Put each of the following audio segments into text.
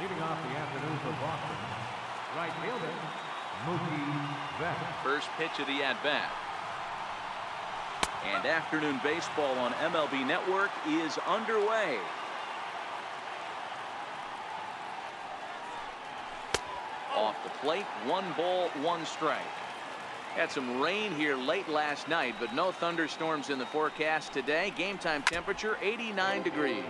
Leading off the afternoon for Boston, right fielder, Mookie Betts. First pitch of the at-bat. And afternoon baseball on MLB Network is underway. Off the plate, 1 ball, 1 strike. Had some rain here late last night, but no thunderstorms in the forecast today. Game time temperature 89 degrees.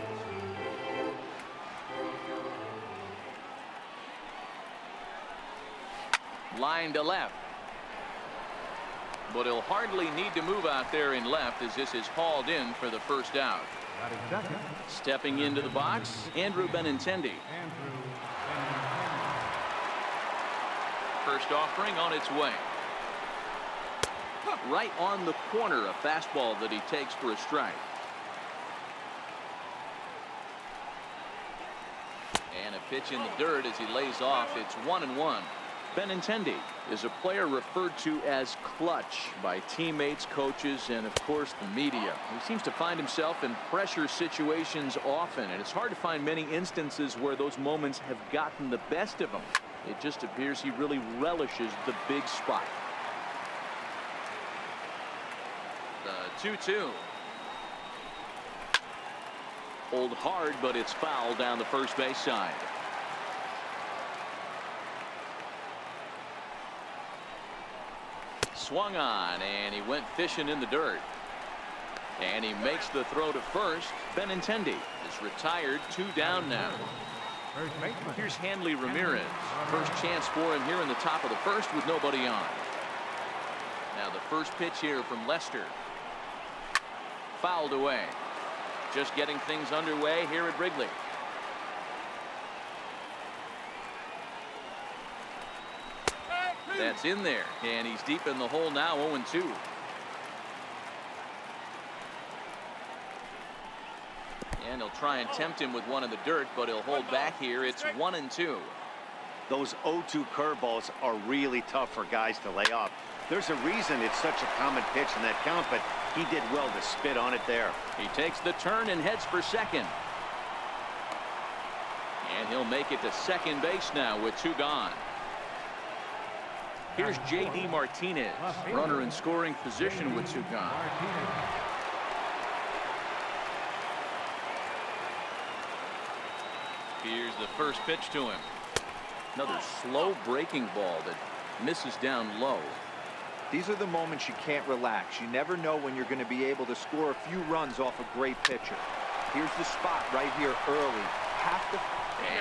Line to left. But he'll hardly need to move out there in left as this is hauled in for the first out. Stepping into the box, Andrew Benintendi. First offering on its way. Right on the corner, a fastball that he takes for a strike. And a pitch in the dirt as he lays off. It's 1-1. Benintendi is a player referred to as clutch by teammates, coaches, and of course the media. He seems to find himself in pressure situations often, and it's hard to find many instances where those moments have gotten the best of him. It just appears he really relishes the big spot. The 2-2. Hold hard, but it's foul down the first base side. Swung on, and he went fishing in the dirt. And he makes the throw to first. Benintendi is retired, 2 down now. Here's Hanley Ramirez. First chance for him here in the top of the first with nobody on. Now the first pitch here from Lester. Fouled away. Just getting things underway here at Wrigley. That's in there, and he's deep in the hole now, 0-2. And he'll try and tempt him with one in the dirt, but he'll hold back here. It's 1-2. Those 0-2 curveballs are really tough for guys to lay off. There's a reason it's such a common pitch in that count, but he did well to spit on it there. He takes the turn and heads for second. And he'll make it to second base now with 2 gone. Here's J.D. Martinez, runner in scoring position with 2 gone. Here's the first pitch to him. Another slow breaking ball that misses down low. These are the moments you can't relax. You never know when you're going to be able to score a few runs off a great pitcher. Here's the spot right here early.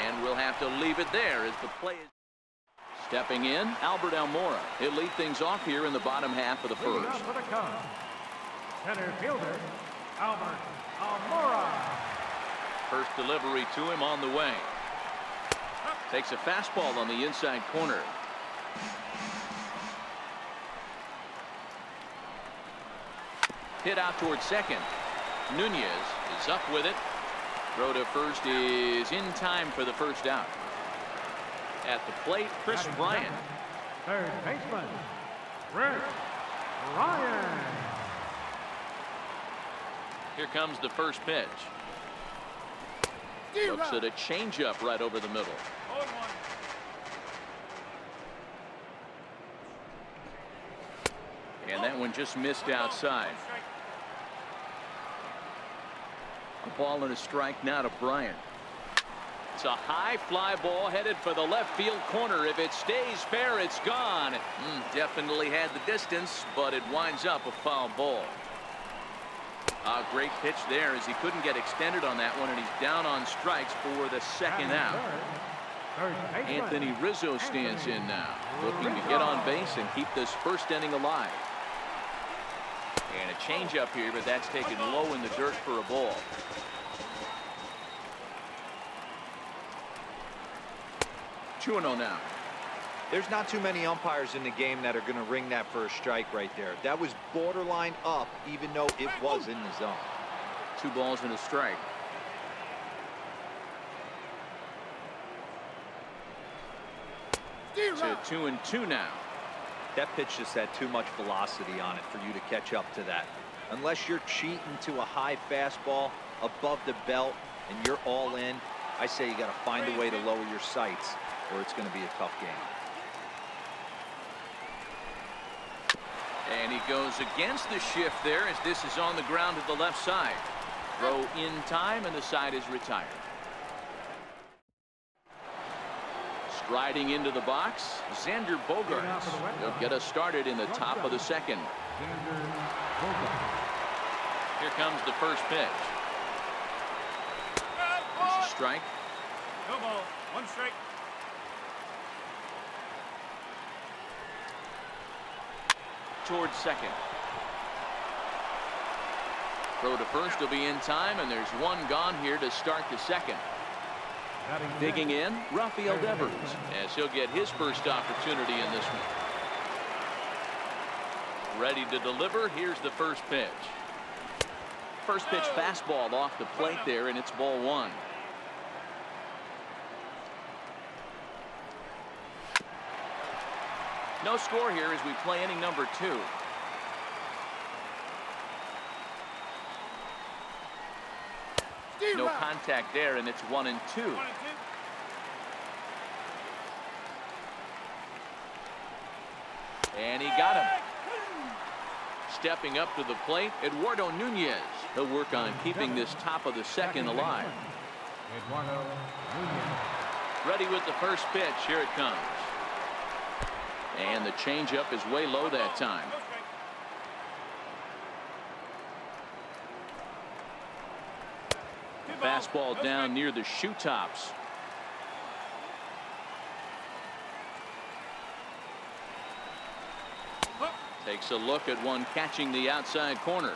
And we'll have to leave it there as the play is. Stepping in, Albert Almora. He'll lead things off here in the bottom half of the first. Center fielder, Albert Almora. First delivery to him on the way. Takes a fastball on the inside corner. Hit out towards second. Nunez is up with it. Throw to first is in time for the first out. At the plate, Chris Bryant. Third baseman, Chris Bryant. Here comes the first pitch. Looks at a changeup right over the middle. And that one just missed outside. A ball and a strike now to Bryant. It's a high fly ball headed for the left field corner. If it stays fair, it's gone. Definitely had the distance, but it winds up a foul ball. A great pitch there as he couldn't get extended on that one, and he's down on strikes for the second out. Anthony Rizzo stands in now, looking to get on base and keep this first inning alive. And a changeup here, but that's taken low in the dirt for a ball. Now. There's not too many umpires in the game that are going to ring that first strike right there. That was borderline up, even though it was in the zone. 2 balls and a strike. To 2-2 now. That pitch just had too much velocity on it for you to catch up to that. Unless you're cheating to a high fastball above the belt and you're all in, I say you got to find a way to lower your sights, or it's going to be a tough game. And he goes against the shift there as this is on the ground to the left side. Throw in time, and the side is retired. Striding into the box, Xander Bogaerts. He'll get us started in the top of the second. Here comes the first pitch. There's a strike. No ball. One strike. Towards second. Throw to first will be in time, and there's one gone here to start the second. Digging in, Rafael Devers, as he'll get his first opportunity in this one. Ready to deliver. Here's the first pitch. First pitch fastball off the plate there, and it's ball one. No score here as we play inning number 2. No contact there, and it's 1-2. And he got him. Stepping up to the plate, Eduardo Nunez. He'll work on keeping this top of the second alive. Eduardo Nunez. Ready with the first pitch. Here it comes. And the changeup is way low that time. Fastball down near the shoe tops. Takes a look at one catching the outside corner.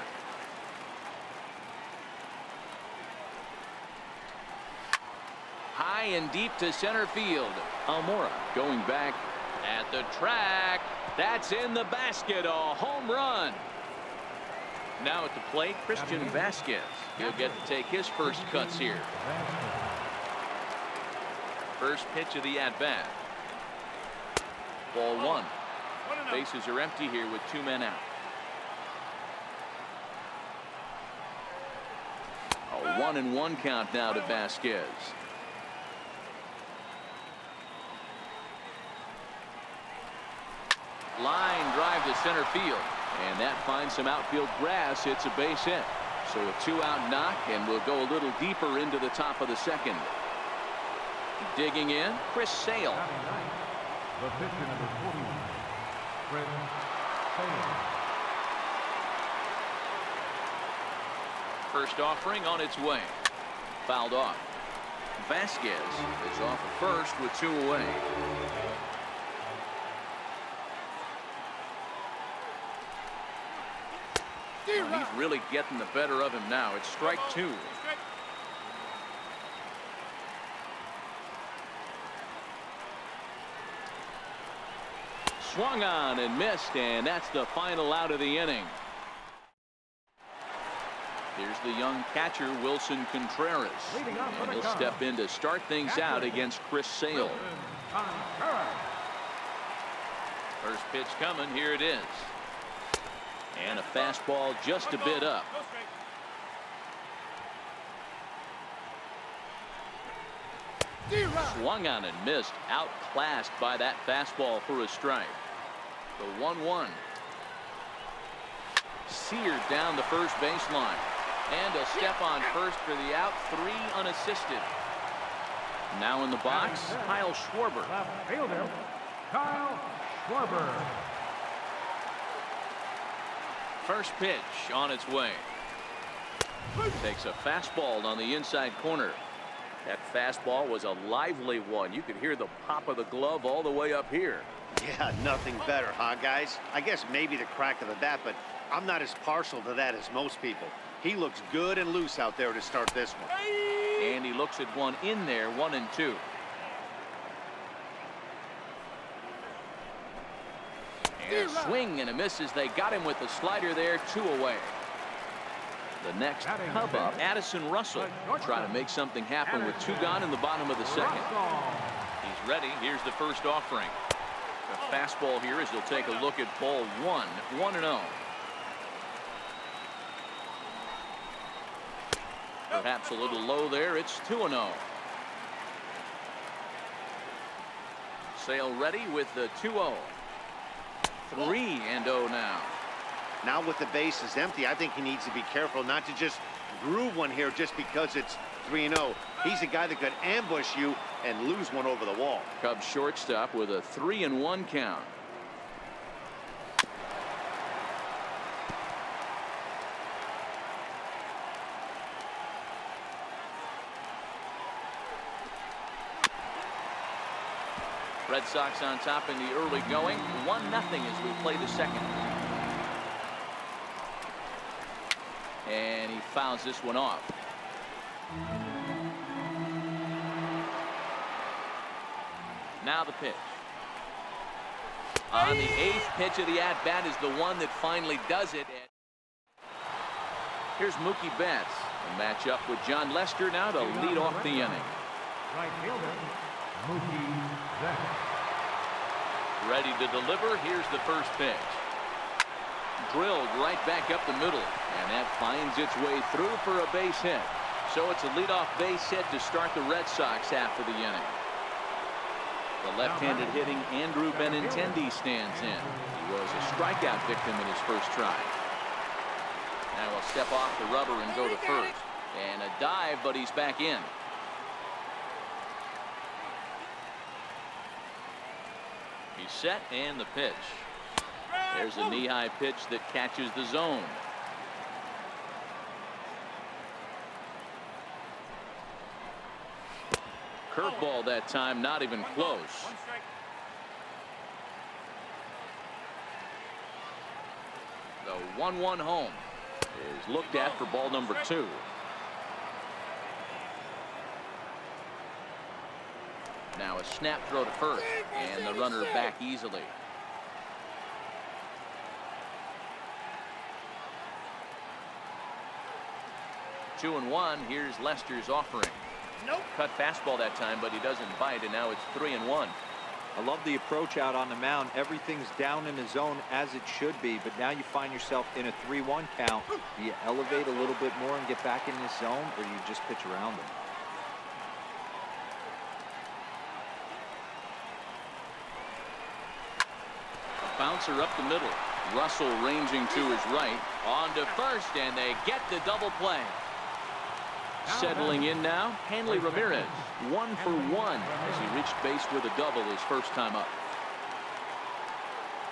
High and deep to center field. Almora going back at the track. That's in the basket. A home run. Now at the plate, Christian Vasquez. He'll get to take his first cuts here. First pitch of the at-bat. Ball one. Bases are empty here with 2 men out. A 1-1 count now to Vasquez. Line drive to center field. And that finds some outfield grass. It's a base hit. So a 2-out knock, and we'll go a little deeper into the top of the second. Digging in, Chris Sale. The pitcher number 41, Chris Sale. First offering on its way. Fouled off. Vasquez is off at first with 2 away. He's really getting the better of him now. It's strike 2. Swung on and missed, and that's the final out of the inning. Here's the young catcher, Wilson Contreras. And he'll step in to start things out against Chris Sale. First pitch coming. Here it is. And a fastball just a bit up. Swung on and missed. Outclassed by that fastball for a strike. The 1-1. Seared down the first baseline. And a step on first for the out. 3 unassisted. Now in the box, Kyle Schwarber. Left fielder, Kyle Schwarber. First pitch on its way. Takes a fastball on the inside corner. That fastball was a lively one. You could hear the pop of the glove all the way up here. Yeah, nothing better, huh, guys? I guess maybe the crack of the bat, but I'm not as partial to that as most people. He looks good and loose out there to start this one. And he looks at one in there, 1-2. And a swing and a miss as they got him with the slider there, 2 away. The next Cub up, Addison Russell, trying to make something happen with 2 gone in the bottom of the second. He's ready. Here's the first offering. The fastball here as he'll take a look at ball 1, 1-0. Perhaps a little low there. It's 2-0. Sale ready with the 2-0. 3-0 now. Now with the bases empty, I think he needs to be careful not to just groove one here just because it's 3-0. He's a guy that could ambush you and lose one over the wall. Cubs shortstop with a 3-1 count. Red Sox on top in the early going. 1-0 as we play the second. And he fouls this one off. Now the pitch. On the 8th pitch of the at-bat is the one that finally does it. Here's Mookie Betts. A matchup with John Lester now to lead off the inning. Right fielder, Mookie Betts. Ready to deliver. Here's the first pitch. Drilled right back up the middle. And that finds its way through for a base hit. So it's a leadoff base hit to start the Red Sox half of the inning. The left-handed hitting Andrew Benintendi stands in. He was a strikeout victim in his first try. Now he'll step off the rubber and go to first. And a dive, but he's back in. He's set and the pitch. There's a knee-high pitch that catches the zone. Curveball that time, not even close. The 1-1 home is looked at for ball number 2. Now a snap throw to first, and the runner back easily. Two and 1. Here's Lester's offering. Nope. Cut fastball that time, but he doesn't bite, and now it's 3-1. I love the approach out on the mound. Everything's down in the zone as it should be, but now you find yourself in a 3-1 count. Do you elevate a little bit more and get back in this zone, or do you just pitch around them? A bouncer up the middle. Russell ranging to his right. On to first, and they get the double play. Settling in now, Hanley Ramirez, 1 for 1 as he reached base with a double his first time up.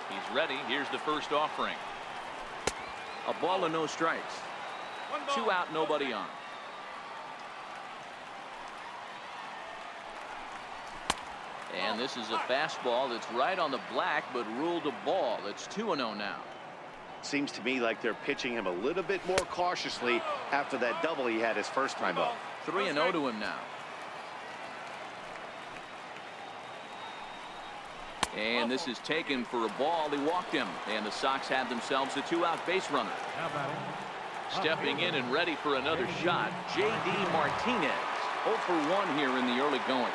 He's ready. Here's the first offering. A ball and no strikes. 2 out, nobody on. And this is a fastball that's right on the black, but ruled a ball. It's 2-0 now. Seems to me like they're pitching him a little bit more cautiously after that double he had his first time up. 3-0 to him now. And this is taken for a ball. He walked him, and the Sox have themselves a 2-out base runner. Stepping in and ready for another shot, J.D. Martinez. 0 for 1 here in the early going.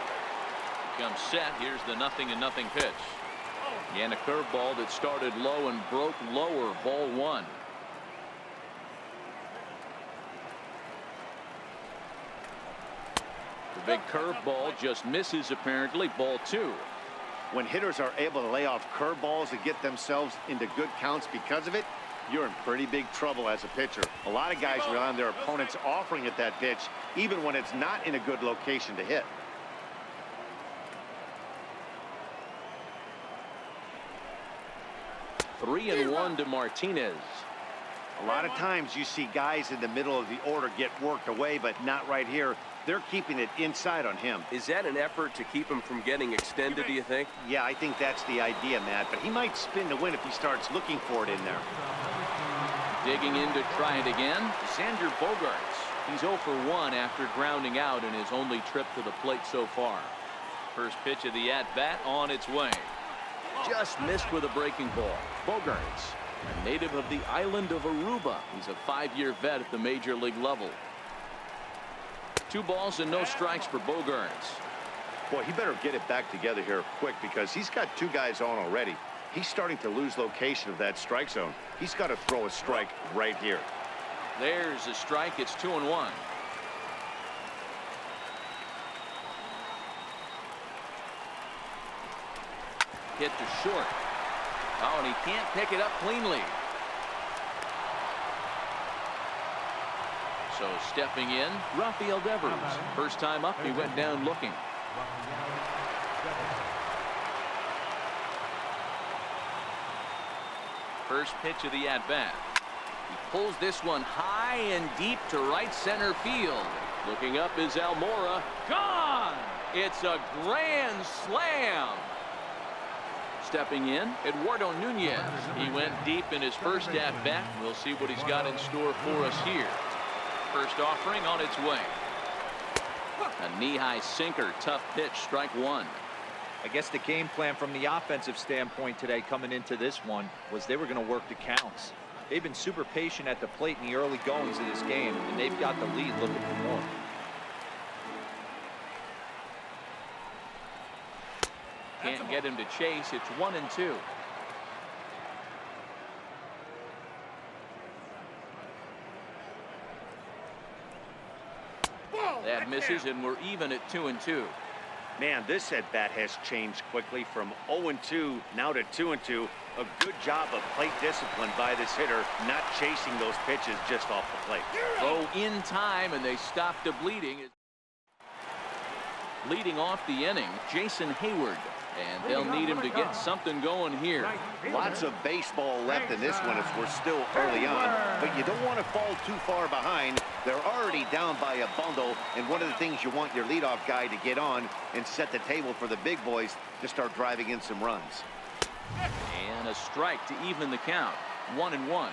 Comes set. Here's the 0-0 pitch. And a curveball that started low and broke lower. Ball 1. The big curveball just misses apparently. Ball 2. When hitters are able to lay off curveballs and get themselves into good counts because of it, you're in pretty big trouble as a pitcher. A lot of guys rely on their opponents offering at that pitch even when it's not in a good location to hit. Three and 1 to Martinez. A lot of times you see guys in the middle of the order get worked away, but not right here. They're keeping it inside on him. Is that an effort to keep him from getting extended, do you think? Yeah, I think that's the idea, Matt, but he might spin to win if he starts looking for it in there. Digging in to try it again, Xander Bogaerts. He's 0 for 1 after grounding out in his only trip to the plate so far. First pitch of the at-bat on its way. Just missed with a breaking ball. Bogaerts, a native of the island of Aruba. He's a 5-year vet at the major league level. 2 balls and no strikes for Bogaerts. Boy, he better get it back together here quick because he's got 2 guys on already. He's starting to lose location of that strike zone. He's got to throw a strike right here. There's a strike. It's 2 and 1. Hit to short. Oh, and he can't pick it up cleanly. So stepping in, Rafael Devers. First time up, he went down looking. First pitch of the at-bat. He pulls this one high and deep to right center field. Looking up is Almora. Gone! It's a grand slam. Stepping in, Eduardo Nunez. He went deep in his first at-bat. We'll see what he's got in store for us here. First offering on its way. A knee-high sinker, tough pitch, strike one. I guess the game plan from the offensive standpoint today coming into this one was they were going to work the counts. They've been super patient at the plate in the early goings of this game, and they've got the lead looking for more. Can't get him to chase. It's 1-2. That misses, and we're even at 2-2. Man, this at-bat has changed quickly from 0-2 now to 2-2. A good job of plate discipline by this hitter, not chasing those pitches just off the plate. Throw in time, and they stop the bleeding. Leading off the inning, Jason Hayward. And they'll need him to get something going here. Lots of baseball left in this one as we're still early on, but you don't want to fall too far behind. They're already down by a bundle, and one of the things you want your leadoff guy to get on and set the table for the big boys to start driving in some runs. And a strike to even the count. 1-1.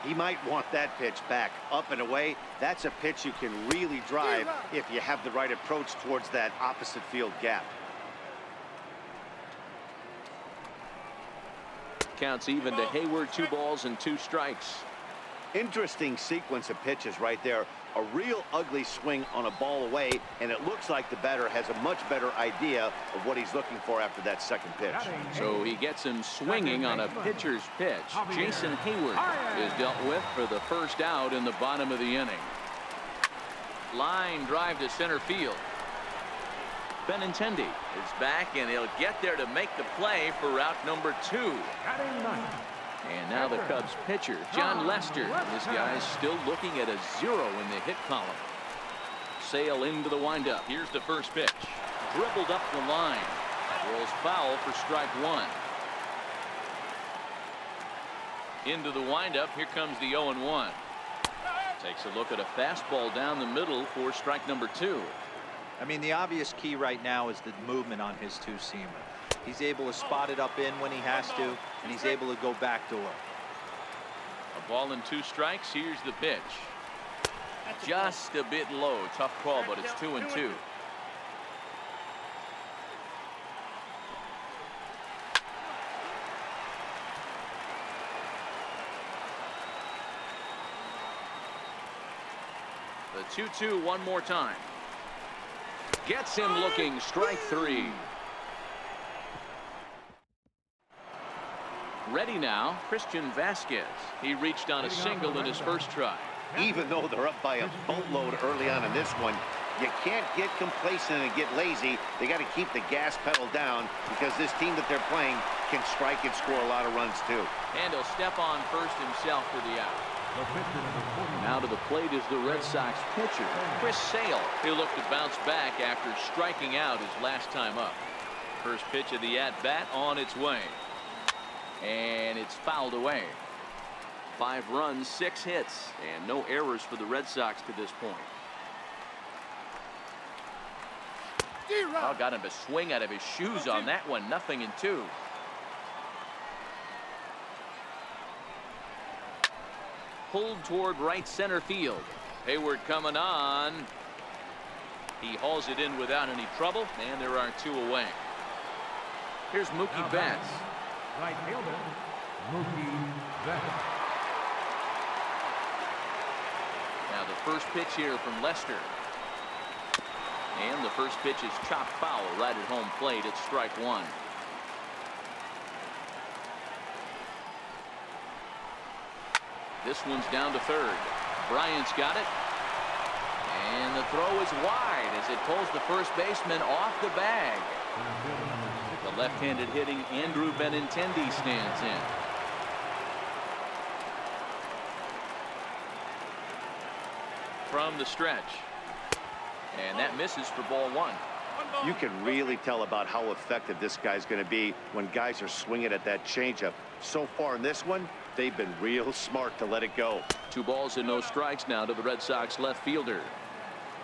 He might want that pitch back, up and away. That's a pitch you can really drive if you have the right approach towards that opposite field gap. Counts even to Hayward, 2 balls and 2 strikes. Interesting sequence of pitches right there. A real ugly swing on a ball away, and it looks like the batter has a much better idea of what he's looking for after that second pitch. So he gets him swinging on a pitcher's pitch. Jason Hayward is dealt with for the first out in the bottom of the inning. Line drive to center field. Benintendi is back, and he'll get there to make the play for route number 2. And now the Cubs pitcher, John Lester. This guy's still looking at a 0 in the hit column. Sale into the windup. Here's the first pitch. Dribbled up the line. Rolls foul for strike 1. Into the windup. Here comes the 0-1. Takes a look at a fastball down the middle for strike number 2. I mean, the obvious key right now is the movement on his two-seamer. He's able to spot it up in when he has to, and he's able to go backdoor. A ball and 2 strikes. Here's the pitch. Just a bit low. Tough call, but it's 2-2. The 2-2 one more time. Gets him looking. Strike 3. Ready now, Christian Vasquez. He reached on a single in his first try. Even though they're up by a boatload early on in this one, you can't get complacent and get lazy. They got to keep the gas pedal down because this team that they're playing can strike and score a lot of runs too. And he'll step on first himself for the out. Now to the plate is the Red Sox pitcher, Chris Sale. He'll look to bounce back after striking out his last time up. First pitch of the at-bat on its way. And it's fouled away. 5 runs, 6 hits, and no errors for the Red Sox to this point. Oh, got him to swing out of his shoes on that one. 0-2. Pulled toward right center field. Hayward coming on. He hauls it in without any trouble, and there are 2 away. Here's Mookie Betts. Right fielder, Mookie Betts. Now the first pitch here from Lester. And the first pitch is chopped foul right at home plate. It's strike 1. This one's down to third. Bryant's got it. And the throw is wide as it pulls the first baseman off the bag. The Left-handed hitting Andrew Benintendi stands in. From the stretch. And that misses for ball one. You can really tell about how effective this guy's going to be when guys are swinging at that changeup. So far in this one, they've been real smart to let it go. 2 balls and no strikes now to the Red Sox left fielder.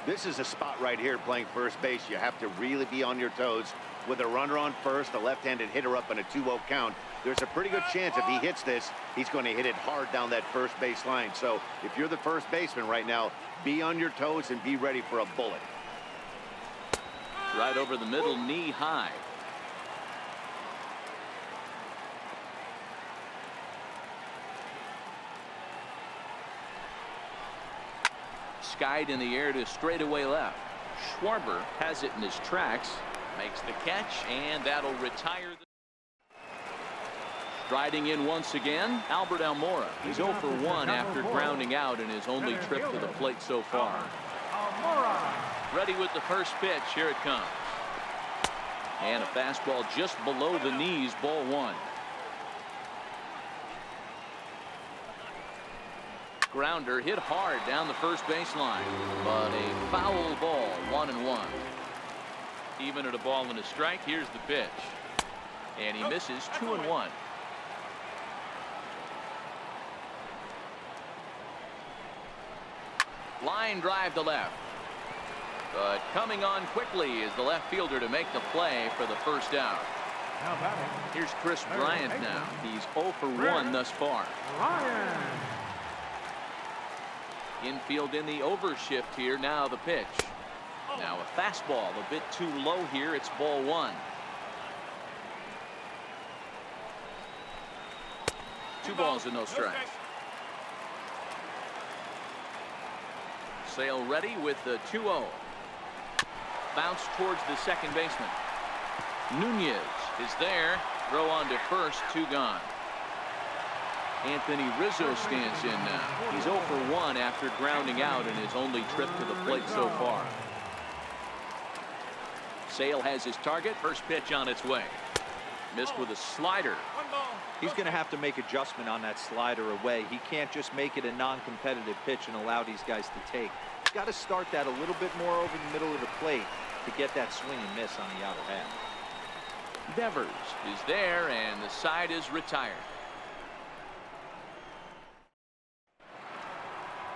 This is a spot right here playing first base. You have to really be on your toes. With a runner on first, a left-handed hitter up in a 2-0 count, there's a pretty good chance if he hits this, he's going to hit it hard down that first base line. So if you're the first baseman right now, be on your toes and be ready for a bullet. Right over the middle, knee high. Skied in the air to straightaway left. Schwarber has it in his tracks, makes the catch, and that'll retire. Striding in once again, Albert Almora. He's 0 for 1 after grounding out in his only trip to the plate so far. Ready with the first pitch. Here it comes. And a fastball just below the knees, ball 1. Grounder hit hard down the first baseline, but a foul ball, 1-1. Even at a ball and a strike, here's the pitch. And he misses, 2-1. Line drive to left. But coming on quickly is the left fielder to make the play for the first out. Here's Chris Bryant now. He's 0 for 1 thus far. Infield in the overshift here. Now the pitch. Now a fastball a bit too low here. It's ball 1. 2 balls and no strikes. Sale ready with the 2-0. Bounce towards the second baseman. Nunez is there. Throw on to first. 2 gone. Anthony Rizzo stands in now. He's 0 for 1 after grounding out in his only trip to the plate so far. Sale has his target. First pitch on its way. Missed with a slider. He's going to have to make adjustment on that slider away. He can't just make it a non-competitive pitch and allow these guys to take. He's got to start that a little bit more over the middle of the plate to get that swing and miss on the outer half. Devers is there, and the side is retired.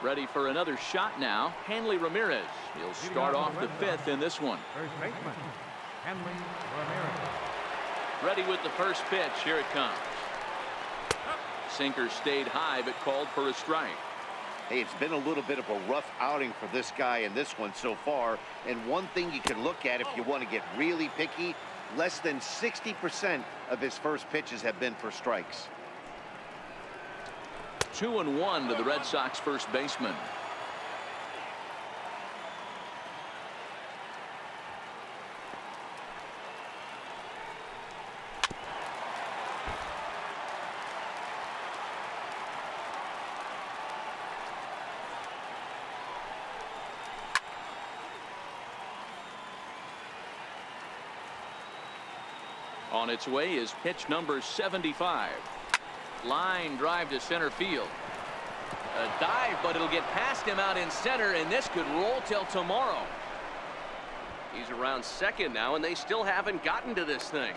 Ready for another shot now. Hanley Ramirez. He'll start off the 5th in this one. First baseman, Hanley Ramirez. Ready with the first pitch. Here it comes. Sinker stayed high, but called for a strike. Hey, it's been a little bit of a rough outing for this guy in this one so far. And one thing you can look at if you want to get really picky, less than 60% of his first pitches have been for strikes. 2-1 to the Red Sox first baseman. On its way is pitch number 75. Line drive to center field. A dive, but it'll get past him out in center, and this could roll till tomorrow. He's around second now, and they still haven't gotten to this thing.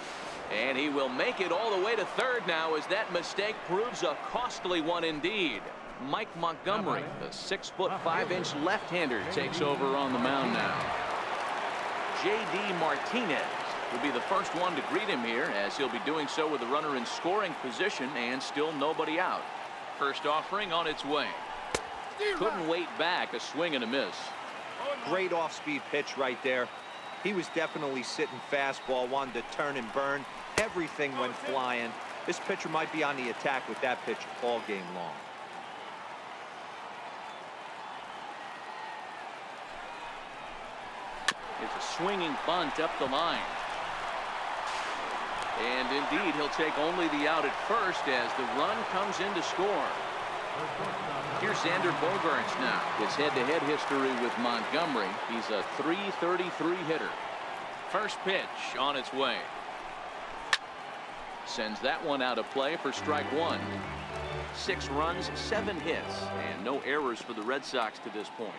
And he will make it all the way to third now as that mistake proves a costly one indeed. Mike Montgomery, the 6'5" left-hander, takes over on the mound now. J.D. Martinez will be the first one to greet him here, as he'll be doing so with a runner in scoring position and still nobody out. First offering on its way. Couldn't wait back. A swing and a miss. Great off-speed pitch right there. He was definitely sitting fastball, wanted to turn and burn. Everything went flying. This pitcher might be on the attack with that pitch all game long. It's a swinging bunt up the line. And indeed, he'll take only the out at first as the run comes in to score. Here's Xander Bogaerts now. His head-to-head history with Montgomery. He's a .333 hitter. First pitch on its way. Sends that one out of play for strike one. 6 runs, 7 hits, and no errors for the Red Sox to this point.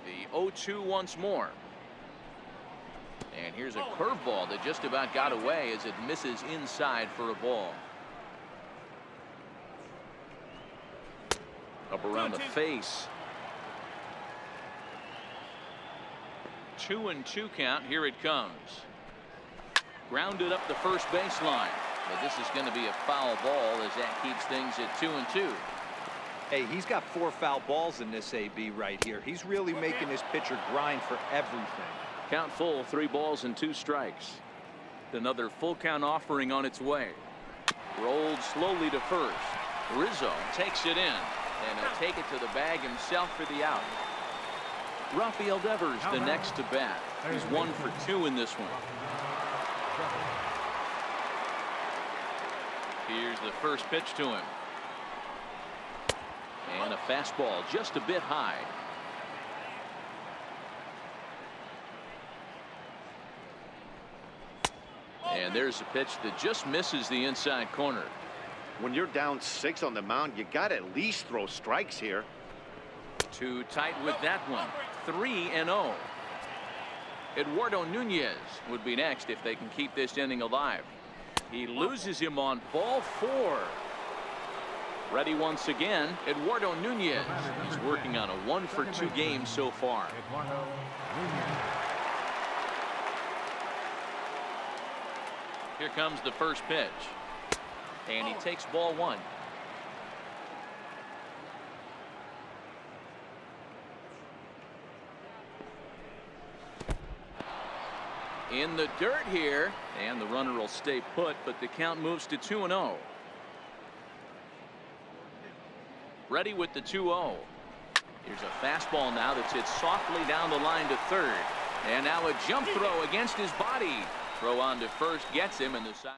The 0-2 once more. And here's a curveball that just about got away as it misses inside for a ball. Up around the face. 2-2 count. Here it comes. Grounded up the first baseline. But this is going to be a foul ball as that keeps things at 2-2. Hey, he's got 4 foul balls in this AB right here. He's really making his pitcher grind for everything. Count full, 3 balls and 2 strikes. Another full count offering on its way. Rolled slowly to first. Rizzo takes it in. And he'll take it to the bag himself for the out. Rafael Devers the next to bat. He's 1 for 2 in this one. Here's the first pitch to him. And a fastball just a bit high. And there's a pitch that just misses the inside corner. When you're down 6 on the mound, you got to at least throw strikes here. Too tight with that one. 3-0. Eduardo Nunez would be next if they can keep this inning alive. He loses him on ball 4. Ready once again, Eduardo Nunez. He's working on a 1 for 2 game so far. Here comes the first pitch. And he takes ball 1. In the dirt here, and the runner will stay put, but the count moves to 2-0. Ready with the 2-0. Here's a fastball now that's hit softly down the line to third. And now a jump throw against his body. Throw on to first gets him in the side.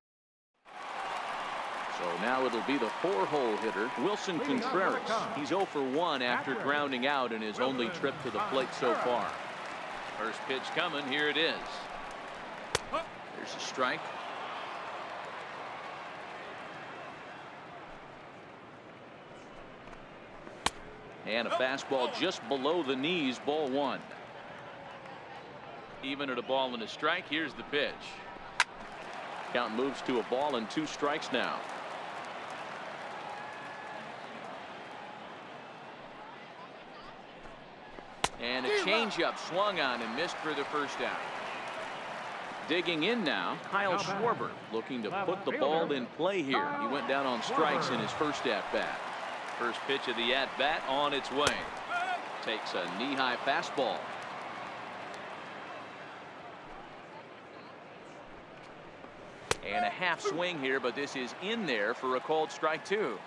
So now it'll be the 4-hole hitter, Wilson Contreras. He's 0 for 1 after grounding out in his only trip to the plate so far. First pitch coming. Here it is. There's a strike. And a fastball just below the knees, ball 1. Even at a ball and a strike. Here's the pitch. Count moves to a ball and 2 strikes now. And a changeup swung on and missed for the first out. Digging in now, Kyle Schwarber looking to put the ball in play here. He went down on strikes in his first at-bat. First pitch of the at-bat on its way. Takes a knee-high fastball. And a half swing here, but this is in there for a called strike 2.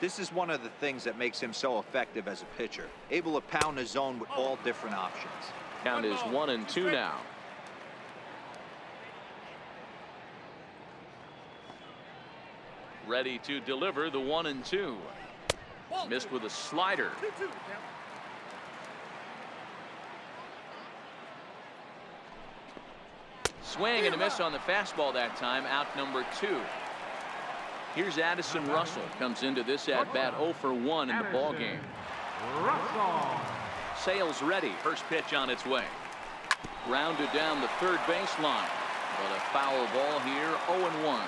This is one of the things that makes him so effective as a pitcher. Able to pound the zone with all different options. Count is 1-2 now. Ready to deliver the 1-2. Missed with a slider. Swing and a miss on the fastball that time. Out number 2. Here's Addison Russell. Comes into this at bat 0 for 1 in the ball game. Russell. Sales ready. First pitch on its way. Grounded down the third baseline. But a foul ball here. 0-1.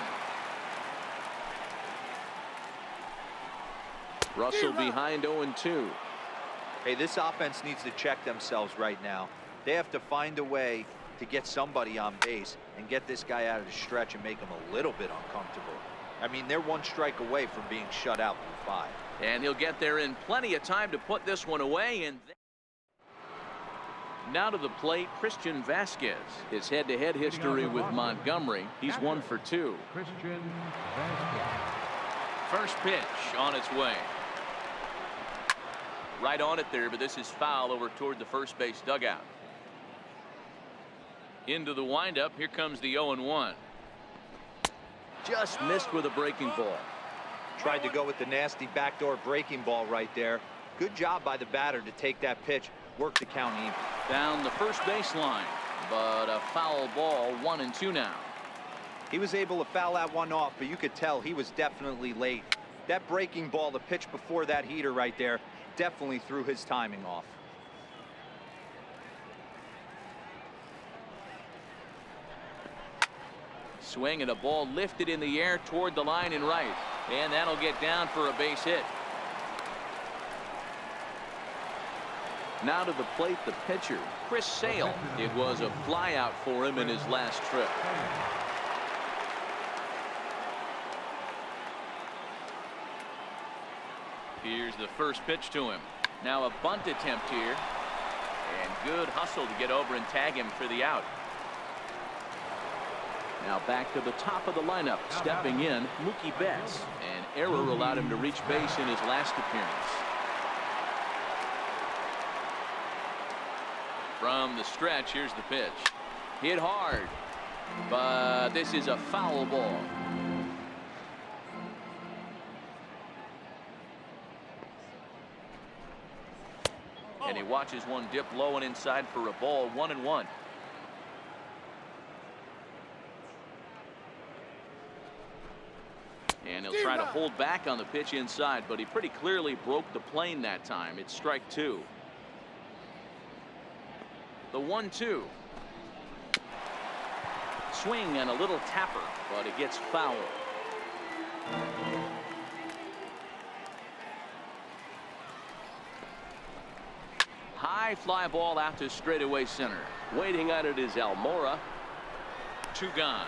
Russell behind 0-2. Hey, this offense needs to check themselves right now. They have to find a way to get somebody on base and get this guy out of the stretch and make him a little bit uncomfortable. I mean, they're 1 strike away from being shut out through 5. And he'll get there in plenty of time to put this one away. And now to the plate, Christian Vasquez. His head-to-head history with Montgomery. He's 1 for 2. Christian Vasquez. First pitch on its way. Right on it there, but this is foul over toward the first base dugout. Into the windup. Here comes the 0-1. Just missed with a breaking ball. Tried to go with the nasty backdoor breaking ball right there. Good job by the batter to take that pitch, work the count even. Down the first baseline, but a foul ball, 1-2 now. He was able to foul that one off, but you could tell he was definitely late. That breaking ball, the pitch before that heater right there, definitely threw his timing off. Swing and a ball lifted in the air toward the line and right. And that'll get down for a base hit. Now to the plate, the pitcher, Chris Sale. It was a flyout for him in his last trip. Here's the first pitch to him. Now a bunt attempt here. And good hustle to get over and tag him for the out. Now back to the top of the lineup. Stepping in, Mookie Betts. An error allowed him to reach base in his last appearance. From the stretch, here's the pitch. Hit hard, but this is a foul ball. And he watches one dip low and inside for a ball, 1-1. And he'll try to hold back on the pitch inside, but he pretty clearly broke the plane that time. It's strike two. The 1-2. Swing and a little tapper, but it gets foul. High fly ball out to straightaway center. Waiting on it is Almora. Two gone.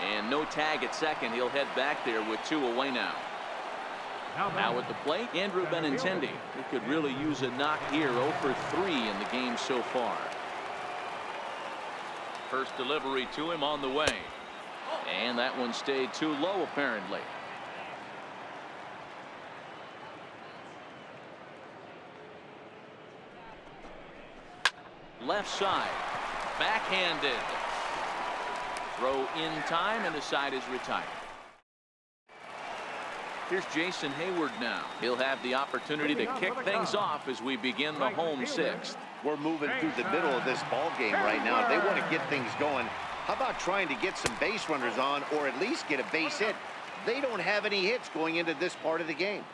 And no tag at second. He'll head back there with two away now. Now at the plate, Andrew Benintendi. He could really use a knock here. 0 for 3 in the game so far. First delivery to him on the way. And that one stayed too low apparently. Left side. Backhanded. Throw in time and the side is retired. Here's Jason Hayward now. He'll have the opportunity to kick things off as we begin the home sixth. We're moving through the middle of this ball game right now. They want to get things going. How about trying to get some base runners on or at least get a base hit? They don't have any hits going into this part of the game.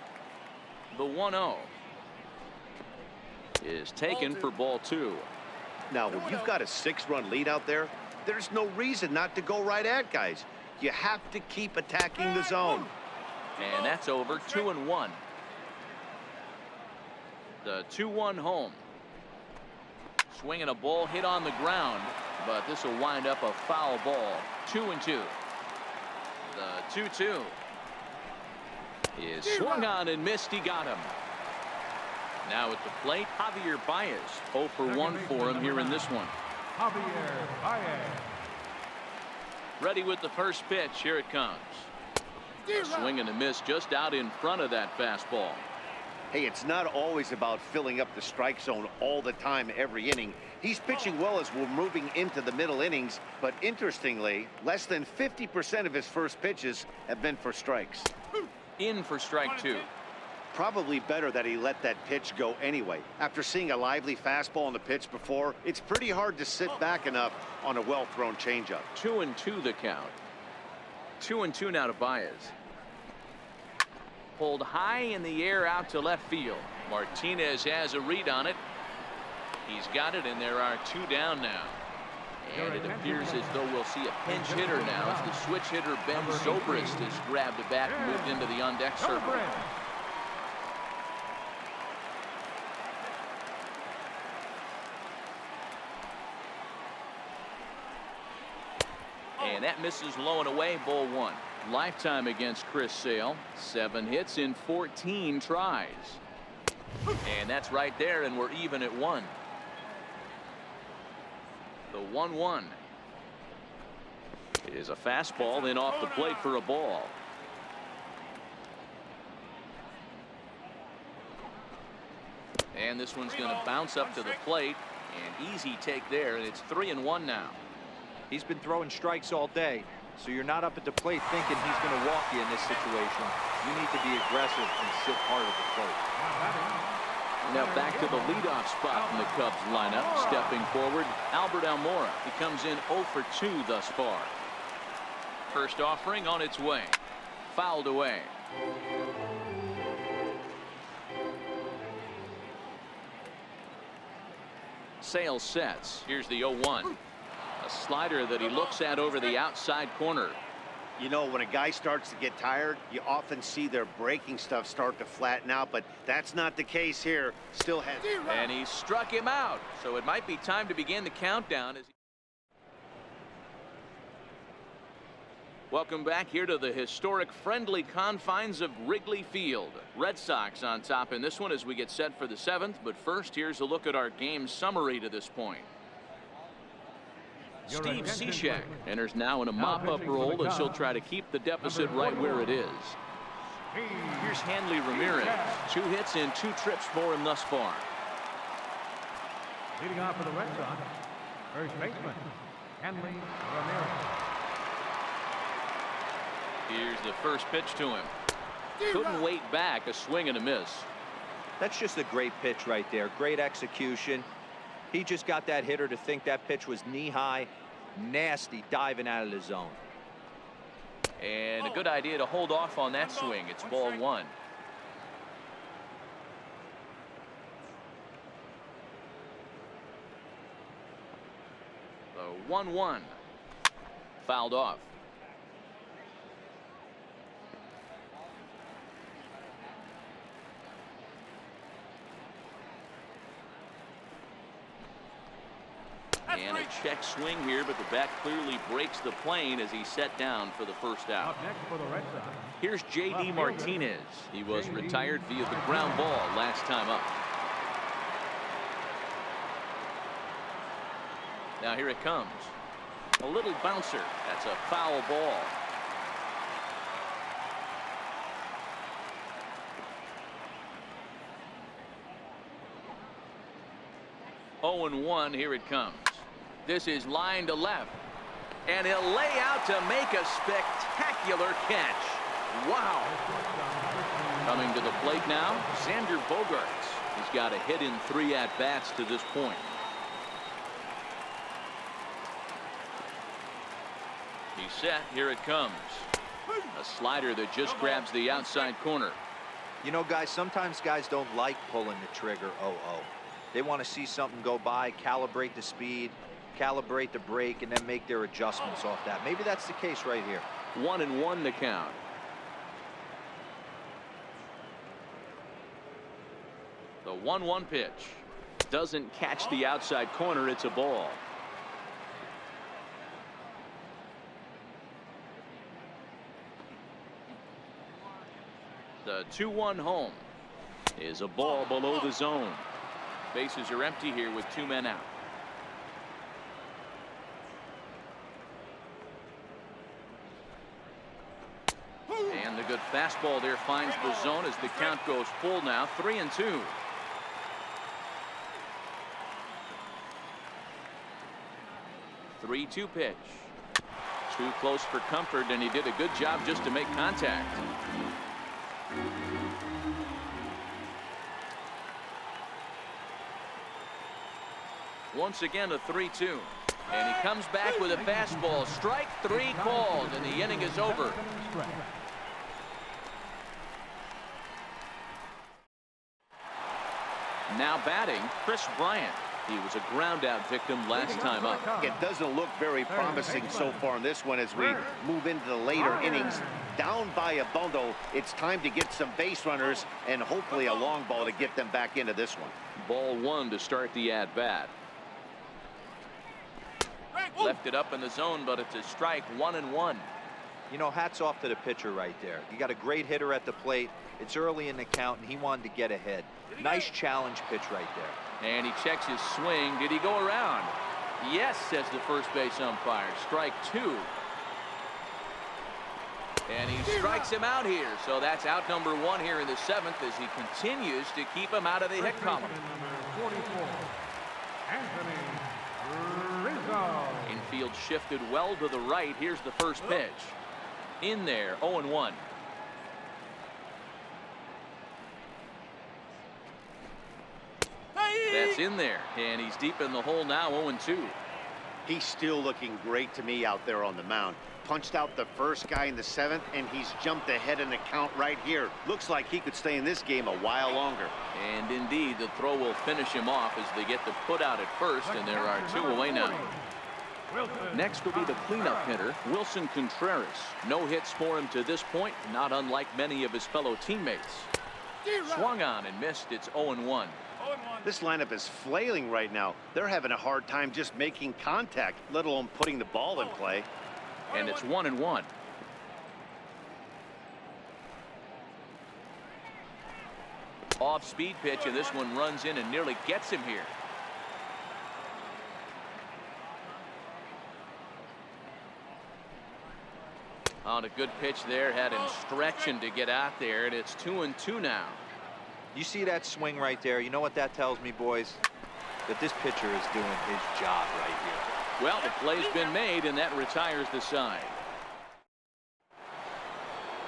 The 1-0 is taken for ball two. Now, when you've got a 6-run lead out there, there's no reason not to go right at guys. You have to keep attacking the zone. And that's over. 2-1. The 2-1 home. Swinging a ball hit on the ground, but this will wind up a foul ball. 2-2. The 2-2 is swung on and missed. He got him. Now at the plate, Javier Baez. 0 for 1 for him here in this one. Javier Baez. Ready with the first pitch. Here it comes. A swing and a miss just out in front of that fastball. Hey, it's not always about filling up the strike zone all the time every inning. He's pitching well as we're moving into the middle innings, but interestingly, less than 50% of his first pitches have been for strikes. In for strike two. Probably better that he let that pitch go anyway. After seeing a lively fastball on the pitch before, it's pretty hard to sit back enough on a well-thrown changeup. 2-2 the count. 2-2 now to Baez. Pulled high in the air out to left field. Martinez has a read on it. He's got it, and there are two down now. And it appears as though we'll see a pinch hitter now as the switch hitter Ben Zobrist has grabbed a bat and moved into the on-deck circle. And that misses low and away. Ball one. Lifetime against Chris Sale. 7 hits in 14 tries. And that's right there, and we're even at 1. The 1-1 is a fastball, then off the plate for a ball. And this one's going to bounce up to the plate. An easy take there, and it's 3-1 now. He's been throwing strikes all day, so you're not up at the plate thinking he's going to walk you in this situation. You need to be aggressive and sit hard at the plate. Now back to the leadoff spot in the Cubs lineup. Stepping forward, Albert Almora. He comes in 0 for 2 thus far. First offering on its way. Fouled away. Sale sets. Here's the 0-1. A slider that he looks at over the outside corner. You know, when a guy starts to get tired, you often see their breaking stuff start to flatten out, but that's not the case here. Still has. And he struck him out. So it might be time to begin the countdown. Welcome back here to the historic friendly confines of Wrigley Field. Red Sox on top in this one as we get set for the 7th. But first, here's a look at our game summary to this point. Steve Cishek enters now in a mop-up role as he'll try to keep the deficit right where it is. Here's Hanley Ramirez. 2 hits and 2 trips for him thus far. Leading off for the Red Sox, first baseman, Hanley Ramirez. Here's the first pitch to him. Couldn't wait back. A swing and a miss. That's just a great pitch right there. Great execution. He just got that hitter to think that pitch was knee-high. Nasty diving out of the zone. And a good idea to hold off on that swing. It's ball 1. The 1-1. Fouled off. And a check swing here, but the bat clearly breaks the plane as he's set down for the first out. Up next for the Red Sox, Here's J.D. Martinez. He was retired via the ground ball last time up. Now here it comes. A little bouncer. That's a foul ball. Oh and 1. Here it comes. This is line to left. And he'll lay out to make a spectacular catch. Wow. Coming to the plate now, Xander Bogaerts. He's got a hit in 3 at-bats to this point. He's set. Here it comes. A slider that just grabs the outside corner. You know, guys, sometimes guys don't like pulling the trigger 0-0. They want to see something go by, calibrate the speed, calibrate the brake, and then make their adjustments off that. Maybe that's the case right here. 1-1 to count. The 1-1 pitch doesn't catch the outside corner. It's a ball. The 2-1 home is a ball below the zone. Bases are empty here with 2 men out. And the good fastball there finds the zone as the count goes full now. 3-2. Three-two pitch. Too close for comfort, and he did a good job just to make contact. Once again a 3-2. And he comes back with a fastball. Strike 3 called, and the inning is over. Now batting, Chris Bryant. He was a ground out victim last time up. It doesn't look very promising so far in this one as we move into the later innings. Down by a bundle, it's time to get some base runners and hopefully a long ball to get them back into this one. Ball 1 to start the at-bat. Left it up in the zone, but it's a strike. 1-1. You know, hats off to the pitcher right there. You got a great hitter at the plate. It's early in the count, and he wanted to get ahead. Nice challenge pitch right there. And he checks his swing. Did he go around? Yes, says the first base umpire. Strike 2. And he strikes him out here. So that's out number 1 here in the 7th as he continues to keep him out of the hit column. Number 44, Anthony Rizzo. Infield field shifted well to the right. Here's the first pitch. In there, 0-1. That's in there, and he's deep in the hole now, 0-2. He's still looking great to me out there on the mound. Punched out the first guy in the 7th, and he's jumped ahead in the count right here. Looks like he could stay in this game a while longer. And indeed, the throw will finish him off as they get the put out at first, and there are 2 away now. Next will be the cleanup hitter, Wilson Contreras. No hits for him to this point, not unlike many of his fellow teammates. Swung on and missed. It's 0-1. This lineup is flailing right now. They're having a hard time just making contact, let alone putting the ball in play. And it's 1-1. Off-speed pitch, and this one runs in and nearly gets him here. On a good pitch there, had him stretching to get out there, and it's 2-2 now. You see that swing right there? You know what that tells me, boys? That this pitcher is doing his job right here. Well, the play's been made, and that retires the side.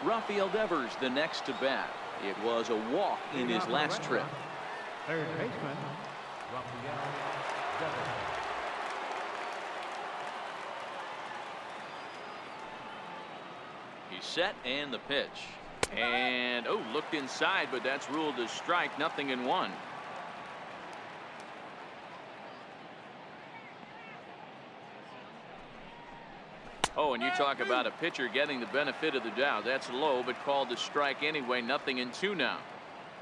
Rafael Devers, the next to bat. It was a walk in his last trip. Third baseman, Rafael Devers. He's set, and the pitch. And, oh, looked inside, but that's ruled as strike, 0-1. Oh, and you talk about a pitcher getting the benefit of the doubt. That's low, but called a strike anyway. 0-2 now.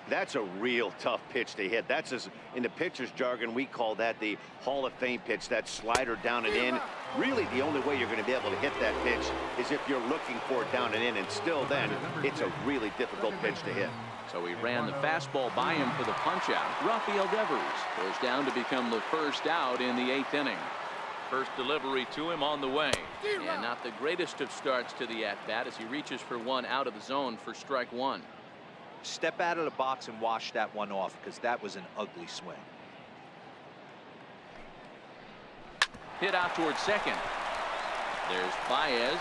That's a real tough pitch to hit. That's in the pitcher's jargon, we call that the Hall of Fame pitch, that slider down and in. Really, the only way you're going to be able to hit that pitch is if you're looking for it down and in, and still then, it's a really difficult pitch to hit. So he ran the fastball by him for the punch-out. Rafael Devers goes down to become the first out in the 8th inning. First delivery to him on the way. And not the greatest of starts to the at-bat as he reaches for one out of the zone for strike 1. Step out of the box and wash that one off, because that was an ugly swing. Hit out towards second. There's Baez.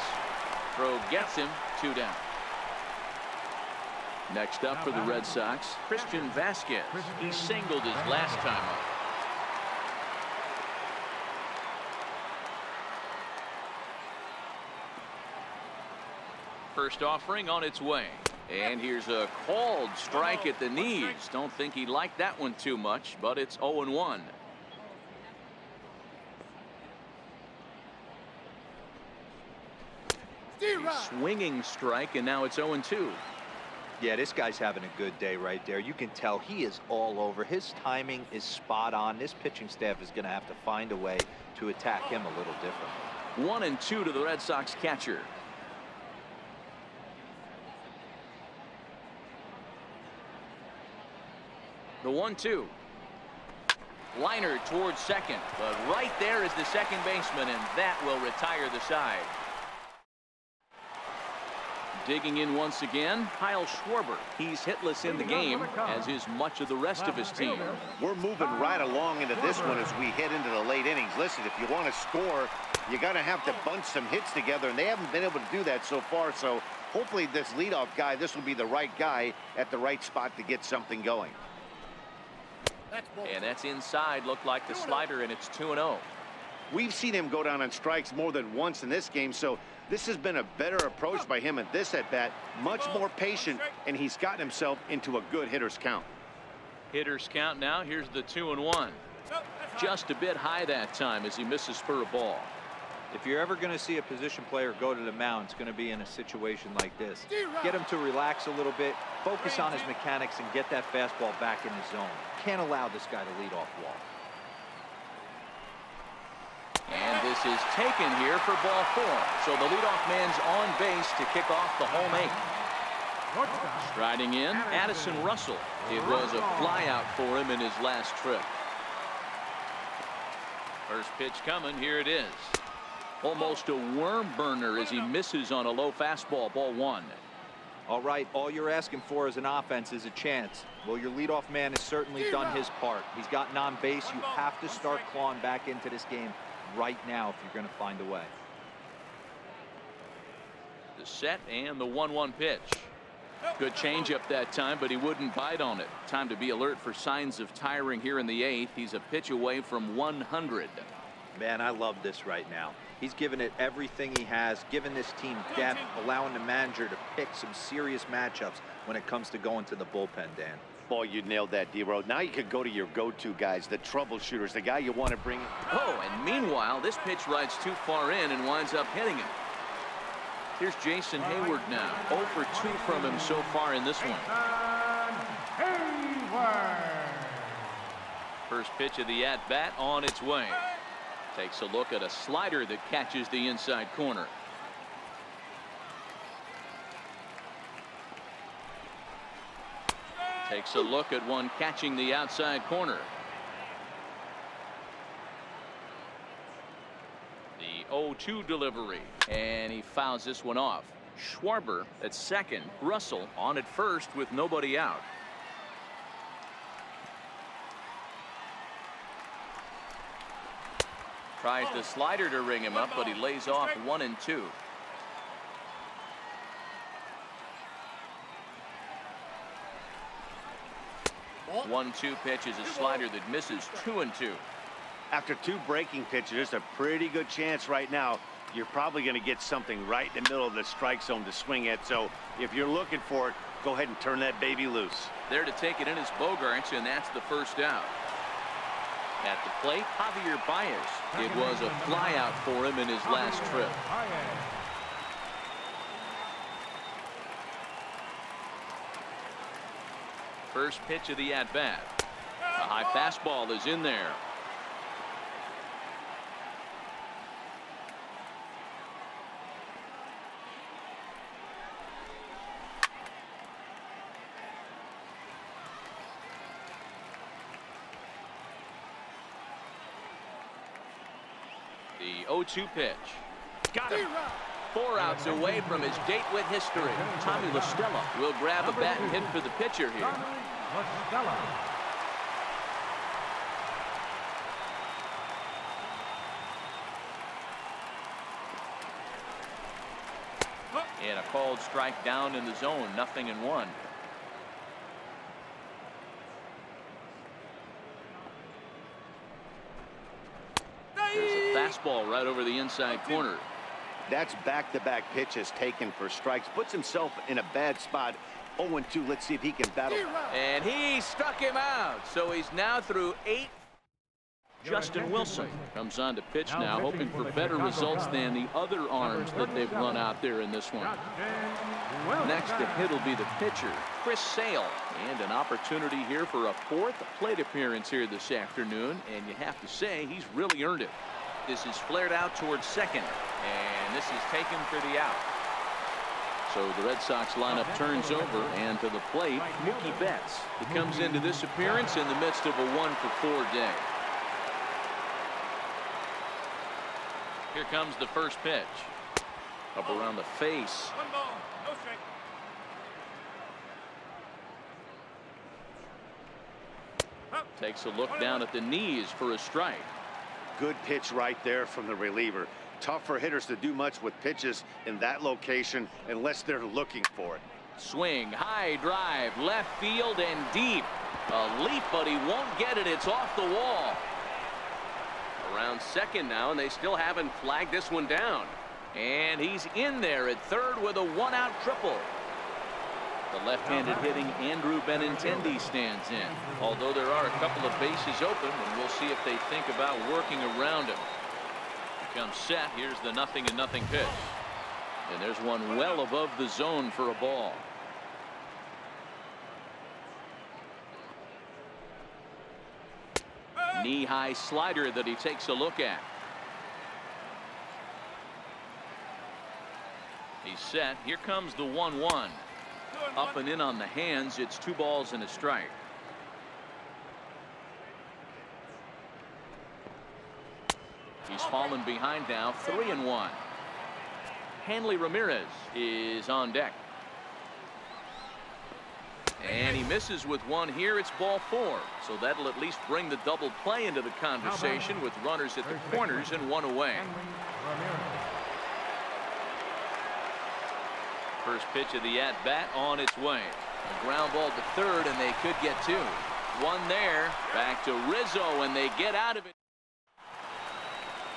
Throw gets him. 2 down. Next up for the Red Sox, Christian Vasquez. He singled his last time up. First offering on its way. And here's a called strike at the knees. Don't think he liked that one too much, but it's 0-1. Swinging strike, and now it's 0-2. Yeah, this guy's having a good day right there. You can tell he is all over. His timing is spot on. This pitching staff is going to have to find a way to attack him a little differently. 1-2 to the Red Sox catcher. The 1-2. Liner towards second, but right there is the second baseman, and that will retire the side. Digging in once again, Kyle Schwarber. He's hitless in the game, as is much of the rest of his team. We're moving right along into this one as we head into the late innings. Listen, if you want to score, you got to have to bunch some hits together, and they haven't been able to do that so far. So hopefully this leadoff guy, this will be the right guy at the right spot to get something going. And that's inside, looked like the slider, and it's 2-0. We've seen him go down on strikes more than once in this game, so this has been a better approach by him at this at-bat. Much more patient, and he's gotten himself into a good hitter's count. Hitter's count now. Here's the 2-1. Just a bit high that time as he misses for a ball. If you're ever going to see a position player go to the mound, it's going to be in a situation like this. Get him to relax a little bit, focus on his mechanics, and get that fastball back in his zone. Can't allow this guy to lead off walk. And this is taken here for ball 4. So the leadoff man's on base to kick off the home 8th. Striding in, Addison Russell. It was a flyout for him in his last trip. First pitch coming. Here it is. Almost a worm burner as he misses on a low fastball. Ball 1. All right, all you're asking for as an offense is a chance. Well, your leadoff man has certainly done his part. He's gotten on base. You have to start clawing back into this game. right now if you're going to find a way. The set and the 1-1 pitch. Good changeup that time, but he wouldn't bite on it. Time to be alert for signs of tiring here in the 8th. He's a pitch away from 100. Man, I love this right now. He's given it everything he has, given this team depth, allowing the manager to pick some serious matchups when it comes to going to the bullpen, Dan. Boy, you nailed that, D-Road. Now you could go to your go-to guys, the troubleshooters, the guy you want to bring. Oh, and meanwhile, this pitch rides too far in and winds up hitting him. Here's Jason Hayward now. 0 for 2 from him so far in this one. First pitch of the at-bat on its way. Takes a look at a slider that catches the inside corner. Takes a look at one catching the outside corner. The 0-2 delivery, and he fouls this one off. Schwarber at second. Russell on at first with nobody out. Tries the slider to ring him up, but he lays off 1 and 2. Oh. 1-2 pitch is a slider that misses 2 and 2. After 2 breaking pitches, there's a pretty good chance right now you're probably going to get something right in the middle of the strike zone to swing at. So if you're looking for it, go ahead and turn that baby loose. There to take it in is Bogarts, and that's the first out. At the plate, Javier Baez. It was a flyout for him in his last trip. First pitch of the at-bat. A high fastball is in there. The 0-2 pitch. Got him. 4 outs away from his date with history. Tommy La Stella will grab a bat and hit for the pitcher here. And a called strike down in the zone. 0-1. There's a fastball right over the inside corner. That's back-to-back pitches taken for strikes. Puts himself in a bad spot. 0-2. Let's see if he can battle. And he struck him out. So he's now through 8. Justin Wilson comes on to pitch now, hoping for better results than the other arms that they've run out there in this one. Next to hit will be the pitcher, Chris Sale. And an opportunity here for a 4th plate appearance here this afternoon. And you have to say, he's really earned it. This is flared out towards second. And this is taken for the out. So the Red Sox lineup turns over, and to the plate, Mookie Betts. He comes into this appearance in the midst of a 1-for-4 day. Here comes the first pitch. Up around the face. 1 ball, no strike. Takes a look down at the knees for a strike. Good pitch right there from the reliever. Tough for hitters to do much with pitches in that location unless they're looking for it. Swing, high drive, left field and deep. A leap, but he won't get it. It's off the wall. Around second now, and they still haven't flagged this one down. And he's in there at third with a 1-out triple. The left-handed hitting Andrew Benintendi stands in. Although there are a couple of bases open, and we'll see if they think about working around him. He comes set. Here's the 0-0 pitch. And there's one well above the zone for a ball. Knee-high slider that he takes a look at. He's set. Here comes the 1-1. Up and in on the hands. It's 2 balls and a strike. He's fallen behind now. 3-1. Hanley Ramirez is on deck. And he misses with one here. It's ball 4. So that'll at least bring the double play into the conversation with runners at the corners and one away. First pitch of the at-bat on its way. A ground ball to third, and they could get 2. One there. Back to Rizzo, and they get out of it.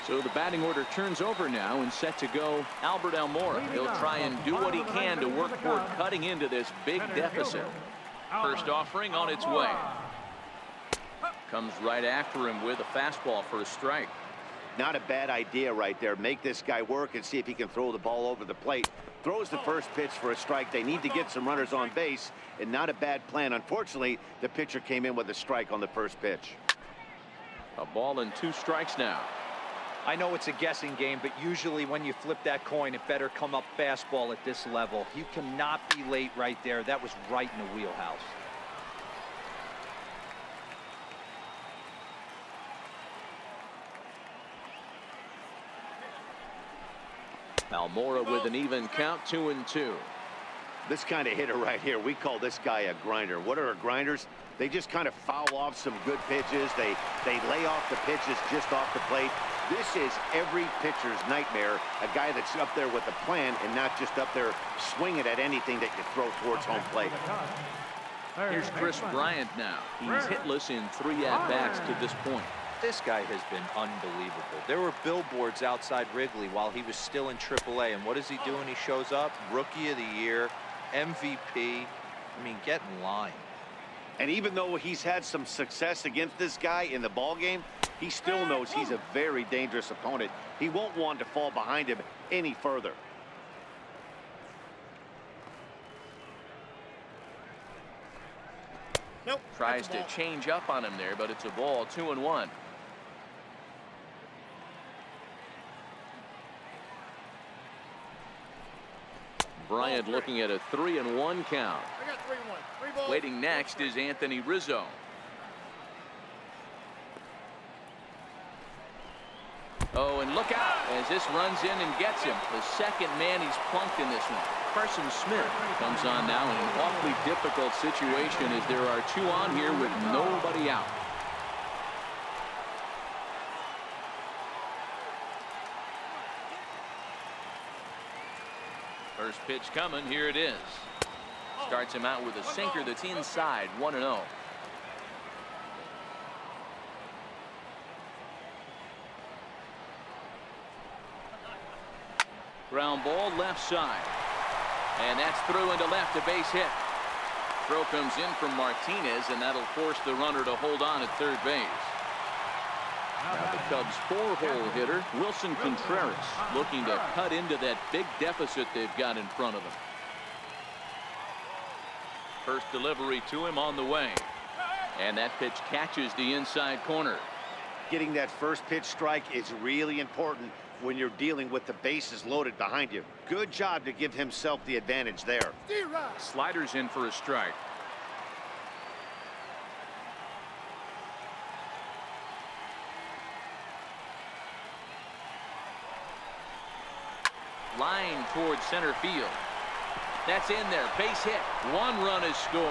So the batting order turns over now and set to go Albert Almora. He'll try and do what he can to work toward cutting into this big deficit. First offering on its way. Comes right after him with a fastball for a strike. Not a bad idea right there. Make this guy work and see if he can throw the ball over the plate. Throws the first pitch for a strike. They need to get some runners on base, and not a bad plan. Unfortunately, the pitcher came in with a strike on the first pitch. A ball and 2 strikes now. I know it's a guessing game, but usually when you flip that coin, it better come up fastball at this level. You cannot be late right there. That was right in the wheelhouse. Almora with an even count, 2-2. This kind of hitter right here, we call this guy a grinder. What are grinders? They just kind of foul off some good pitches. They lay off the pitches just off the plate. This is every pitcher's nightmare, a guy that's up there with a plan and not just up there swinging at anything that you throw towards home plate. Here's Chris Bryant now. He's hitless in 3 at-bats to this point. This guy has been unbelievable. There were billboards outside Wrigley while he was still in AAA, and what does he do when he shows up? Rookie of the Year, MVP. I mean, get in line. And even though he's had some success against this guy in the ball game, he still knows he's a very dangerous opponent. He won't want to fall behind him any further. Nope. Tries to change up on him there, but it's a ball, 2-1. Bryant looking at a 3-1 count. I got 3-1. 3 balls. Waiting next is Anthony Rizzo. Oh, and look out as this runs in and gets him. The second man he's plunked in this one. Carson Smith comes on now in an awfully difficult situation as there are 2 on here with nobody out. First pitch coming. Here it is. Starts him out with a sinker that's inside. 1-0. Ground ball left side. And that's through into left, a base hit. Throw comes in from Martinez, and that'll force the runner to hold on at third base. Now the Cubs' 4-hole hitter, Wilson Contreras, looking to cut into that big deficit they've got in front of them. First delivery to him on the way. And that pitch catches the inside corner. Getting that first pitch strike is really important when you're dealing with the bases loaded behind you. Good job to give himself the advantage there. Sliders in for a strike. Line towards center field. That's in there. Base hit. 1 run is scored.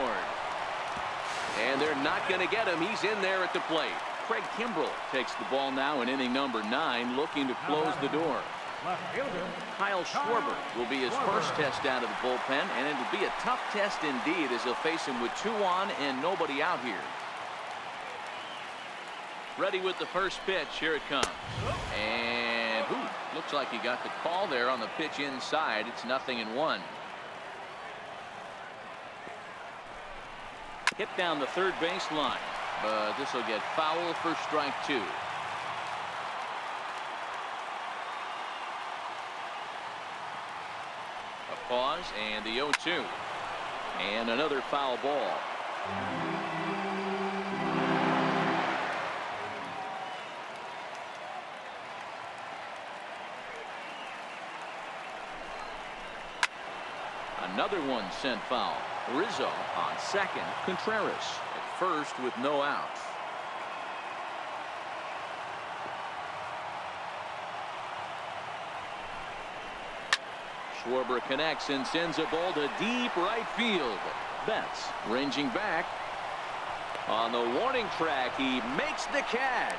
And they're not going to get him. He's in there at the plate. Craig Kimbrell takes the ball now in inning number 9, looking to close the door. Kyle Schwarber will be his first test out of the bullpen, and it'll be a tough test indeed as he'll face him with 2 on and nobody out here. Ready with the first pitch. Here it comes. And looks like he got the call there on the pitch inside. It's 0-1. Hit down the third base line, but this will get foul for strike 2. A pause and the 0-2. And another foul ball. Another one sent foul. Rizzo on second. Contreras at first with no outs. Schwarber connects and sends a ball to deep right field. Betts ranging back. On the warning track, he makes the catch.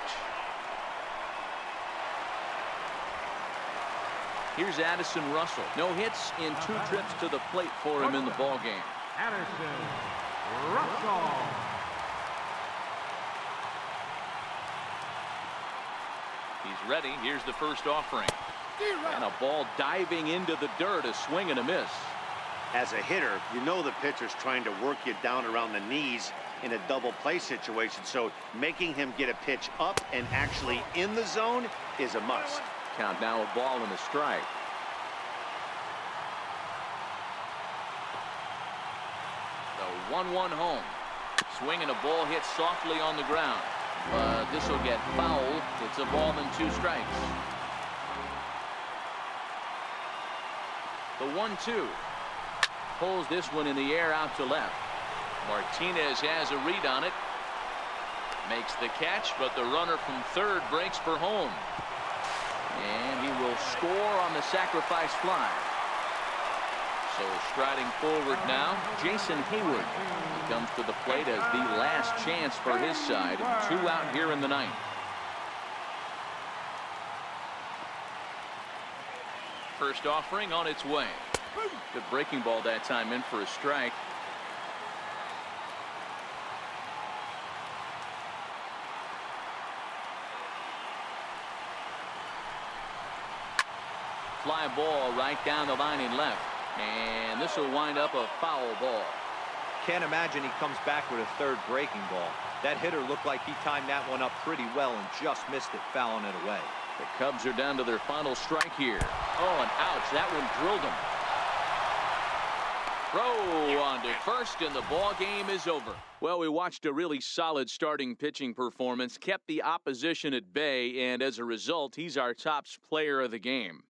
Here's Addison Russell. No hits in 2 trips to the plate for him in the ballgame. Addison Russell. He's ready. Here's the first offering. And a ball diving into the dirt, a swing and a miss. As a hitter, you know the pitcher's trying to work you down around the knees in a double play situation, so making him get a pitch up and actually in the zone is a must. Count now, a ball and a strike. The 1-1 home. Swing and a ball hit softly on the ground. But this will get fouled. It's a ball and 2 strikes. The 1-2. Pulls this one in the air out to left. Martinez has a read on it. Makes the catch, but the runner from third breaks for home. And he will score on the sacrifice fly. So striding forward now, Jason Hayward. He comes to the plate as the last chance for his side. 2 out here in the 9th. First offering on its way. Good breaking ball that time, in for a strike. Fly ball right down the line in left. And this will wind up a foul ball. Can't imagine he comes back with a third breaking ball. That hitter looked like he timed that one up pretty well and just missed it, fouling it away. The Cubs are down to their final strike here. Oh, and ouch, that one drilled him. Throw on to first, and the ball game is over. Well, we watched a really solid starting pitching performance, kept the opposition at bay, and as a result, he's our top player of the game.